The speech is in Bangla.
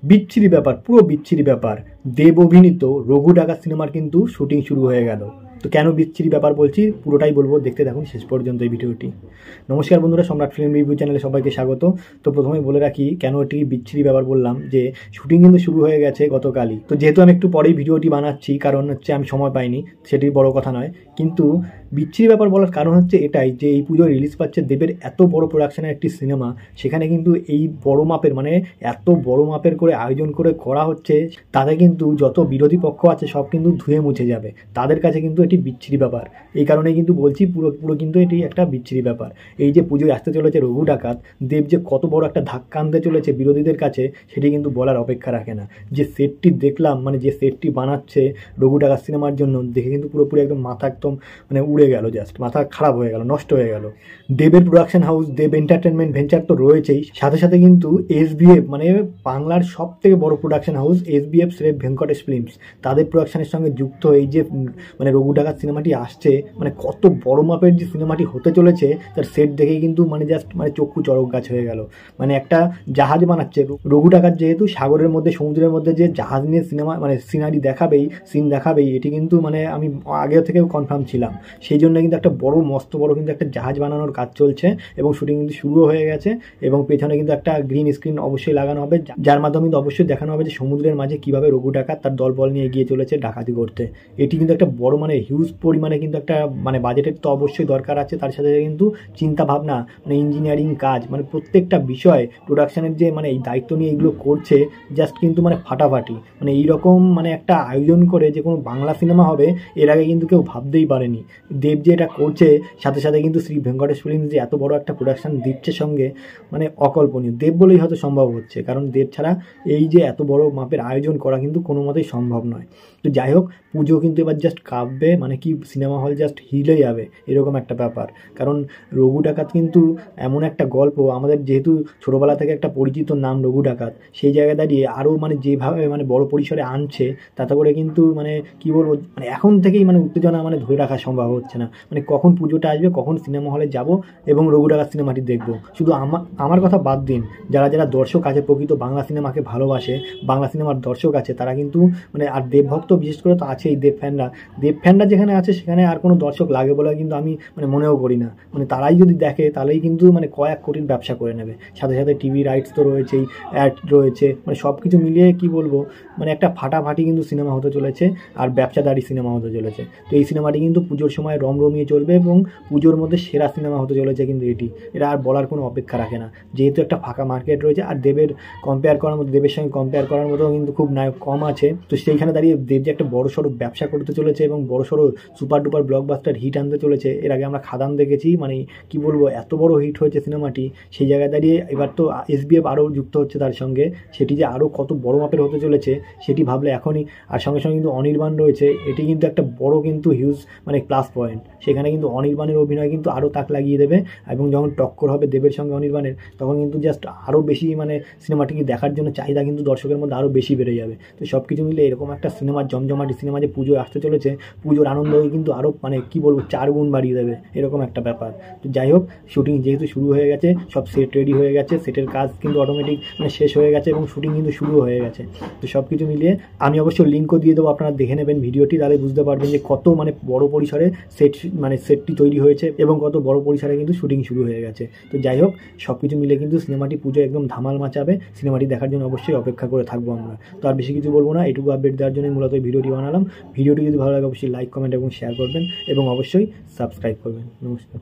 বিচ্ছিরি ব্যাপার, পুরো বিচ্ছিরি ব্যাপার। দেব অভিনীত রঘু ডাকাত সিনেমার কিন্তু শুটিং শুরু হয়ে গেল। তো কেন বিচ্ছিরি ব্যাপার বলছি পুরোটাই বলবো, দেখতে থাকুন শেষ পর্যন্ত এই ভিডিওটি। নমস্কার বন্ধুরা, সম্রাট ফিল্ম রিভিউ চ্যানেলে সবাইকে স্বাগত। তো প্রথমে বলে রাখি কেন এটি বিচ্ছিরি ব্যাপার বললাম, যে শুটিং কিন্তু শুরু হয়ে গেছে গতকালই। তো যেহেতু আমি একটু পরেই ভিডিওটি বানাচ্ছি, কারণ হচ্ছে আমি সময় পাইনি, সেটি বড় কথা নয়। কিন্তু বিচ্ছিরি ব্যাপার বলার কারণ হচ্ছে এটাই, যে এই পুজোয় রিলিজ পাচ্ছে দেবের এত বড় প্রোডাকশনের একটি সিনেমা, সেখানে কিন্তু এই বড় মাপের মানে এত বড় মাপের করে আয়োজন করে করা হচ্ছে, তাতে কিন্তু যত বিরোধী পক্ষ আছে সব কিন্তু ধুয়ে মুছে যাবে। তাদের কাছে কিন্তু এটি বিচ্ছিরি ব্যাপার। এই কারণেই কিন্তু বলছি পুরো পুরো কিন্তু এটি একটা বিচ্ছিরি ব্যাপার। এই যে পুজোয় আসতে চলেছে রঘু ডাকাত, দেব যে কত বড় একটা ধাক্কা আনতে চলেছে বিরোধীদের কাছে, সেটি কিন্তু বলার অপেক্ষা রাখে না। যে সেটটি দেখলাম, মানে যে সেটটি বানাচ্ছে রঘু ডাকাত সিনেমার জন্য, দেখে কিন্তু পুরোপুরি একদম মাথা একদম মানে উড়ে গেল, জাস্ট মাথা খারাপ হয়ে গেল, নষ্ট হয়ে গেল। দেবের প্রোডাকশন হাউস দেব এন্টারটেনমেন্ট ভেঞ্চার তো রয়েছেই, সাথে সাথে কিন্তু এসবিএফ মানে বাংলার সব থেকে বড় production house SVF Shree Venkatesh films, তাদের প্রোডাকশনের সঙ্গে যুক্ত এই যে মানে রঘু ডাকাত সিনেমাটি আসছে, মানে কত বড় মাপের যে সিনেমাটি হতে চলেছে তার সেট দেখেই কিন্তু মানে জাস্ট মানে চক্ষু চড়ক গাছ হয়ে গেল। মানে একটা জাহাজ বানাচ্ছে রঘু ডাকাত, যেহেতু সাগরের মধ্যে সমুদ্রের মধ্যে যে জাহাজ নিয়ে সিনেমা মানে সিনারি দেখাবেই, সিন দেখাবেই, এটি কিন্তু মানে আমি আগে থেকেও কনফার্ম ছিলাম। সেই জন্য কিন্তু একটা বড় মস্ত বড় কিন্তু একটা জাহাজ বানানোর কাজ চলছে এবং শুটিং কিন্তু শুরুও হয়ে গেছে। এবং পেছনে কিন্তু একটা গ্রিন স্ক্রিন অবশ্যই লাগানো হবে, যার মাধ্যমে কিন্তু অবশ্যই দেখানো হবে যে সমুদ্রের মাঝে কিভাবে রঘু ডাকাত তার দলবল নিয়ে এগিয়ে চলেছে ডাকাতি করতে। এটি কিন্তু একটা বড় মানে হিউজ পরিমাণে কিন্তু একটা মানে বাজেটের তো অবশ্যই দরকার আছে, তার সাথে কিন্তু চিন্তা ভাবনা মানে ইঞ্জিনিয়ারিং কাজ মানে প্রত্যেকটা বিষয় প্রোডাকশনের যে মানে এই দায়িত্ব নিয়ে এগুলো করছে, জাস্ট কিন্তু মানে ফাটাফাটি। মানে এইরকম মানে একটা আয়োজন করে যে কোনো বাংলা সিনেমা হবে এর আগে কিন্তু কেউ ভাবতেই পারেনি। দেব যে এটা করছে, সাথে সাথে কিন্তু শ্রী ভেঙ্কটেশ ফিল্মস যে এত বড় একটা প্রোডাকশন দিচ্ছে সঙ্গে, মানে অকল্পনীয়। দেব বলেই হয়তো সম্ভব হচ্ছে, কারণ দেব ছাড়া এই যে এত বড় মাপের আয়োজন করা কিন্তু কোনো মতেই সম্ভব নয়। তো যাই হোক, পুজো কিন্তু এবার জাস্ট কাঁপবে, মানে কি সিনেমা হল জাস্ট হিলে যাবে এরকম একটা ব্যাপার। কারণ রঘু ডাকাত কিন্তু এমন একটা গল্প, আমাদের যেহেতু ছোটোবেলা থেকে একটা পরিচিত নাম রঘু ডাকাত, সেই জায়গায় দাঁড়িয়ে আরও মানে যেভাবে মানে বড় পরিসরে আনছে, তাতে করে কিন্তু মানে কি বলবো, মানে এখন থেকেই মানে উত্তেজনা মানে ধরে রাখা সম্ভব হচ্ছে না। মানে কখন পুজোটা আসবে, কখন সিনেমা হলে যাব এবং রঘু ডাকাত সিনেমাটি দেখবো। শুধু আমার কথা বাদ দিন, যারা যারা দর্শক আছে, প্রকৃত বাংলা সিনেমাকে ভালোবাসে, বাংলা সিনেমার দর্শক আছে, তারা কিন্তু মানে আর দেবভক্ত বিশেষ করে তো আছেই, দেব ফ্যানরা যেখানে আছে সেখানে আর কোনো দর্শক লাগে বলে কিন্তু আমি মানে মনেও করি না। মানে তারাই যদি দেখে তাহলেই কিন্তু মানে কয়েক কোটির ব্যবসা করে নেবে। সাথে সাথে টিভি রাইটস তো রয়েছেই, অ্যাড রয়েছে, মানে সব কিছু মিলিয়ে কি বলবো, মানে একটা ফাটাফাটি কিন্তু সিনেমা হতে চলেছে আর ব্যবসাদারি সিনেমা হতে চলেছে। তো এই সিনেমাটি কিন্তু পুজোর সময় রমরমিয়ে চলবে এবং পুজোর মধ্যে সেরা সিনেমা হতে চলেছে কিন্তু এটি। এটা আর বলার কোনো অপেক্ষা রাখে না, যেহেতু একটা ফাঁকা মার্কেট রয়েছে। আর দেবের সঙ্গে কম্পেয়ার করার মতো কিন্তু খুব নায়ক কম আছে। তো সেইখানে দাঁড়িয়ে দেব যে একটা বড় সড়ো ব্যবসা করতে চলেছে এবং বড় সড়ো সুপার ডুপার ব্লকবাস্টার হিট আনতে চলেছে। এর আগে আমরা খাদান দেখেছি, মানে কি বলবো এত বড় হিট হয়েছে সিনেমাটি। সেই জায়গায় দাঁড়িয়ে এবার তো এসবিএফ আরও যুক্ত হচ্ছে তার সঙ্গে, সেটি যে আরও কত বড় মাপের হতে চলেছে সেটি ভাবলে এখনই। আর সঙ্গে সঙ্গে কিন্তু অনির্বাণ রয়েছে, এটি কিন্তু একটা বড় কিন্তু হিউজ মানে প্লাস পয়েন্ট। সেখানে কিন্তু অনির্বাণের অভিনয় কিন্তু আরও তাক লাগিয়ে দেবে এবং যখন টক্কর হবে দেবের সঙ্গে অনির্বাণের, তখন কিন্তু জাস্ট আরও বেশি মানে সিনেমাটিকে দেখার জন্য চাহিদা কিন্তু দর্শকের মধ্যে আরও বেশি বেড়ে যাবে। তো সব কিছু মিলে এরকম একটা সিনেমার জমজমাটি সিনেমা যে পুজো আসতে চলেছে, পুজোর আনন্দকে কিন্তু আরও মানে কি বলবো 4 গুণ বাড়িয়ে দেবে এরকম একটা ব্যাপার। তো যাই হোক, শুটিং যেহেতু শুরু হয়ে গেছে, সব সেট রেডি হয়ে গেছে, সেটের কাজ কিন্তু অটোমেটিক মানে শেষ হয়ে গেছে এবং শুটিং কিন্তু শুরু হয়ে গেছে। তো সব কিছু মিলিয়ে আমি অবশ্য লিঙ্কও দিয়ে দেবো, আপনারা দেখে নেবেন ভিডিওটি, তাহলে বুঝতে পারবেন যে কত মানে বড় পরিসরে সেটটি তৈরি হয়েছে এবং কত বড় পরিসরে কিন্তু শুটিং শুরু হয়ে গেছে। তো যাই হোক, সব কিছু মিলে কিন্তু সিনেমাটি পুজো একদম ধামাল মাচাবে। সিনেমাটি দেখার জন্য অবশ্যই অপেক্ষা করে থাকবো আমরা। তো আর বেশি কিছু বলবো না, এটুকু আপডেট দেওয়ার জন্য মূলত ভিডিওটি বানালাম। ভিডিওটি যদি ভালো লাগে অবশ্যই লাইক, কমেন্ট এবং শেয়ার করবেন এবং অবশ্যই সাবস্ক্রাইব করবেন। নমস্কার।